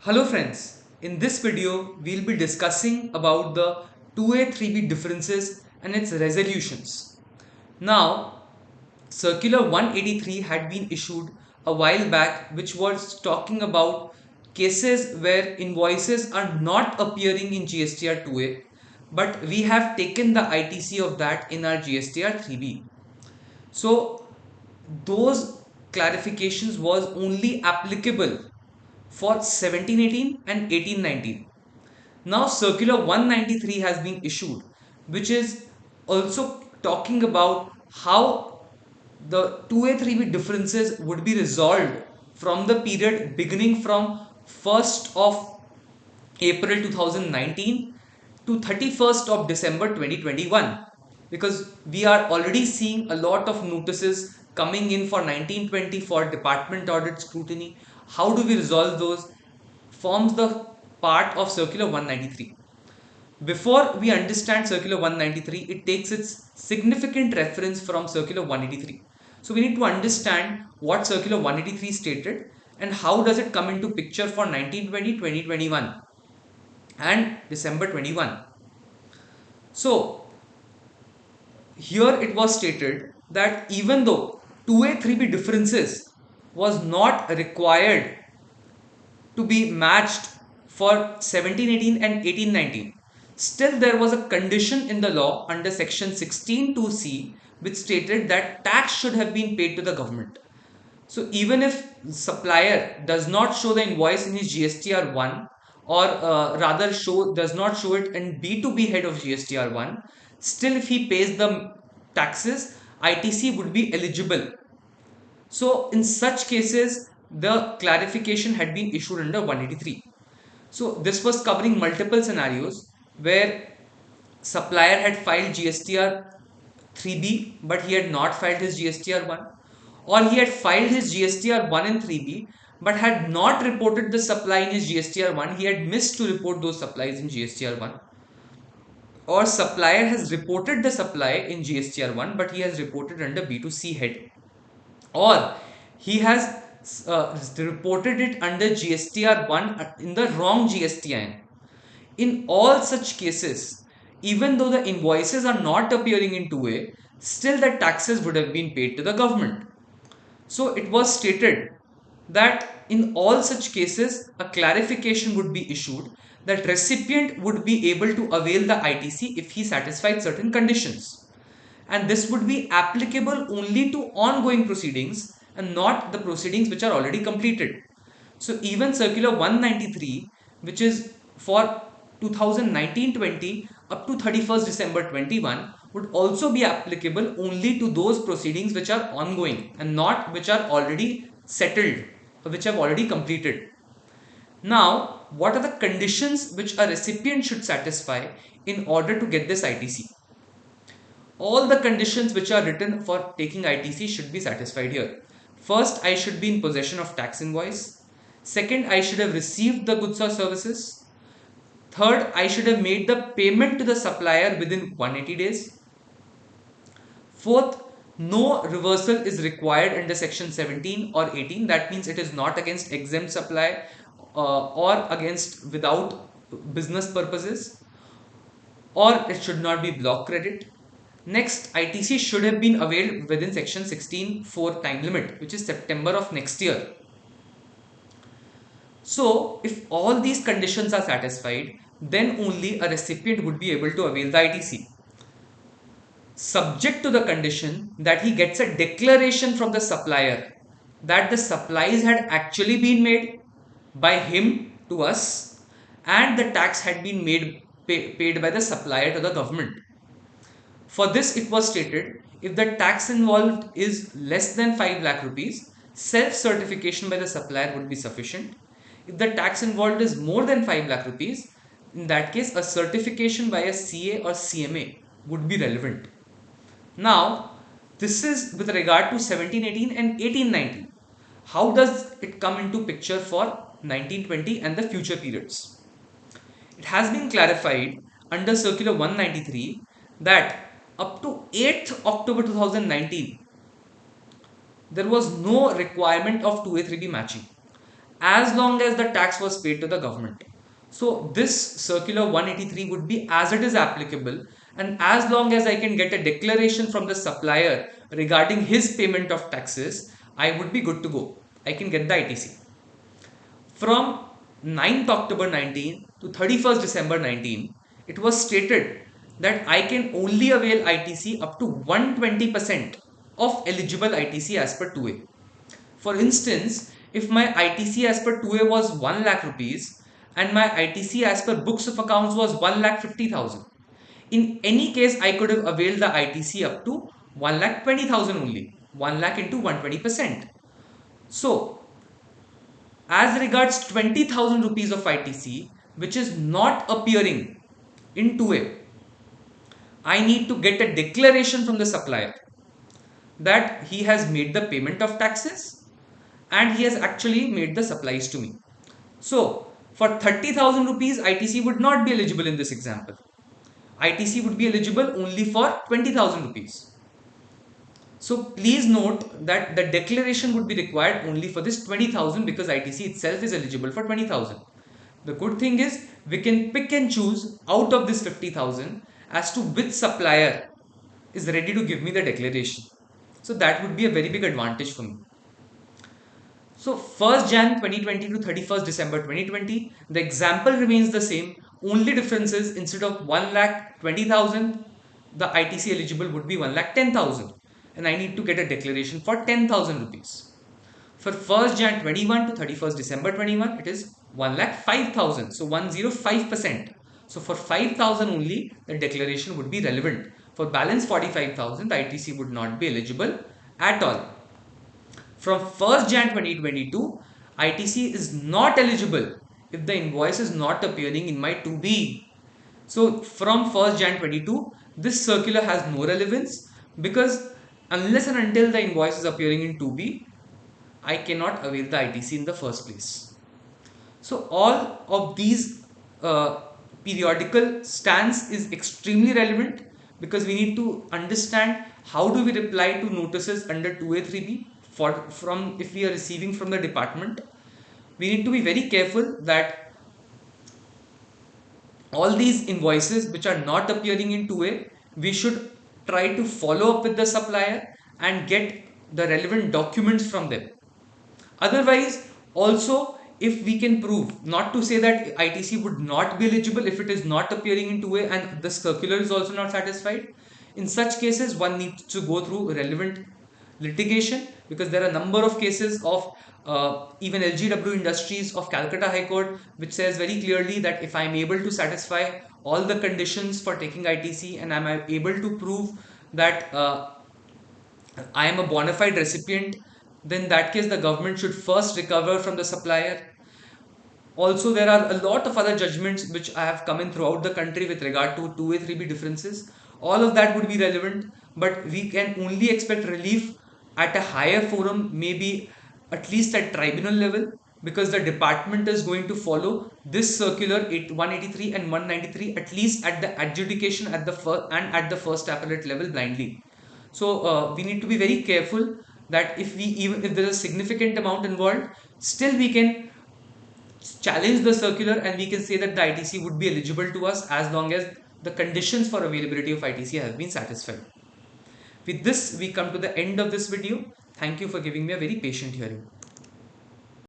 Hello friends, in this video we'll be discussing about the 2A 3B differences and its resolutions. Now, Circular 183 had been issued a while back, which was talking about cases where invoices are not appearing in GSTR 2A, but we have taken the ITC of that in our GSTR 3B. So those clarifications was only applicable for 1718 and 1819. Now Circular 193 has been issued, which is also talking about how the 2A 3B differences would be resolved from the period beginning from 1st of April 2019 to 31st of December 2021, because we are already seeing a lot of notices coming in for 1920 for department audit scrutiny. How do we resolve those? Forms the part of Circular 193. Before we understand Circular 193, it takes its significant reference from Circular 183. So we need to understand what Circular 183 stated and how does it come into picture for 1920, 2021 and December 21. So here it was stated that even though 2A 3B differences was not required to be matched for 1718 and 1819, still there was a condition in the law under section 16(2)(c) which stated that tax should have been paid to the government. So even if supplier does not show the invoice in his GSTR 1, or rather does not show it in B2B head of GSTR 1, still if he pays the taxes, ITC would be eligible. So in such cases, the clarification had been issued under 183. So this was covering multiple scenarios where supplier had filed GSTR 3B but he had not filed his GSTR 1, or he had filed his GSTR 1 and 3B but had not reported the supply in his GSTR 1. He had missed to report those supplies in GSTR 1, or supplier has reported the supply in GSTR 1 but he has reported under B2C head, or he has reported it under GSTR 1 in the wrong GSTN. In all such cases, even though the invoices are not appearing in 2A, still the taxes would have been paid to the government. So it was stated that in all such cases, a clarification would be issued that recipient would be able to avail the ITC if he satisfied certain conditions. And this would be applicable only to ongoing proceedings and not the proceedings which are already completed. So even Circular 193, which is for 2019-20 up to 31st December 21, would also be applicable only to those proceedings which are ongoing and not which are already settled or which have already completed. Now, what are the conditions which a recipient should satisfy in order to get this ITC? All the conditions which are written for taking ITC should be satisfied here. First, I should be in possession of tax invoice. Second, I should have received the goods or services. Third, I should have made the payment to the supplier within 180 days. Fourth, no reversal is required under section 17 or 18. That means it is not against exempt supply or against without business purposes, or it should not be block credit. Next, ITC should have been availed within section 16(4) time limit, which is September of next year. So if all these conditions are satisfied, then only a recipient would be able to avail the ITC, subject to the condition that he gets a declaration from the supplier that the supplies had actually been made by him to us and the tax had been paid by the supplier to the government. For this, it was stated if the tax involved is less than 5 lakh rupees, self-certification by the supplier would be sufficient. If the tax involved is more than 5 lakh rupees, in that case, a certification by a CA or CMA would be relevant. Now, this is with regard to 1718 and 1819. How does it come into picture for 1920 and the future periods? It has been clarified under Circular 193 that up to 8th October 2019, there was no requirement of 2A 3B matching. as long as the tax was paid to the government. So this circular 183 would be as it is applicable, and as long as I can get a declaration from the supplier regarding his payment of taxes, I would be good to go. I can get the ITC. From 9th October 19 to 31st December 19, it was stated that I can only avail ITC up to 120% of eligible ITC as per 2A. For instance, if my ITC as per 2A was 1 lakh rupees and my ITC as per books of accounts was 1 lakh 50,000, in any case I could have availed the ITC up to 1 lakh 20,000 only, 1 lakh into 120%. So, as regards 20,000 rupees of ITC, which is not appearing in 2A, I need to get a declaration from the supplier that he has made the payment of taxes and he has actually made the supplies to me. So, for 30,000 rupees, ITC would not be eligible in this example. ITC would be eligible only for 20,000 rupees. So, please note that the declaration would be required only for this 20,000 because ITC itself is eligible for 20,000. The good thing is we can pick and choose out of this 50,000 as to which supplier is ready to give me the declaration. So, that would be a very big advantage for me. So 1st Jan 2020 to 31st December 2020, the example remains the same. Only difference is instead of 1 lakh 20,000, the ITC eligible would be 1 lakh 10,000 and I need to get a declaration for 10,000 rupees. For 1st Jan 21 to 31st December 21, it is 1 lakh 5,000. So 105%. So for 5,000 only, the declaration would be relevant. For balance 45,000, the ITC would not be eligible at all. From 1st Jan 2022, ITC is not eligible if the invoice is not appearing in my 2B. So from 1st Jan 22, this circular has no relevance because unless and until the invoice is appearing in 2B, I cannot avail the ITC in the first place. So all of these periodical stance is extremely relevant because we need to understand how do we reply to notices under 2A 3B from if we are receiving from the department. We need to be very careful that all these invoices which are not appearing in 2A, we should try to follow up with the supplier and get the relevant documents from them. Otherwise, also if we can prove, not to say that ITC would not be eligible if it is not appearing in 2A and the circular is also not satisfied, in such cases one needs to go through relevant litigation because there are a number of cases of even LGW Industries of Calcutta High Court which says very clearly that if I am able to satisfy all the conditions for taking ITC and I am able to prove that I am a bona fide recipient, then in that case the government should first recover from the supplier. Also, there are a lot of other judgments which I have come in throughout the country with regard to 2A 3B differences. All of that would be relevant, but we can only expect relief at a higher forum, maybe at least at tribunal level, because the department is going to follow this circular 183 and 193 at least at the adjudication at the first appellate level blindly. So we need to be very careful that even if there is a significant amount involved, still we can challenge the circular and we can say that the ITC would be eligible to us as long as the conditions for availability of ITC have been satisfied. With this, we come to the end of this video. Thank you for giving me a very patient hearing.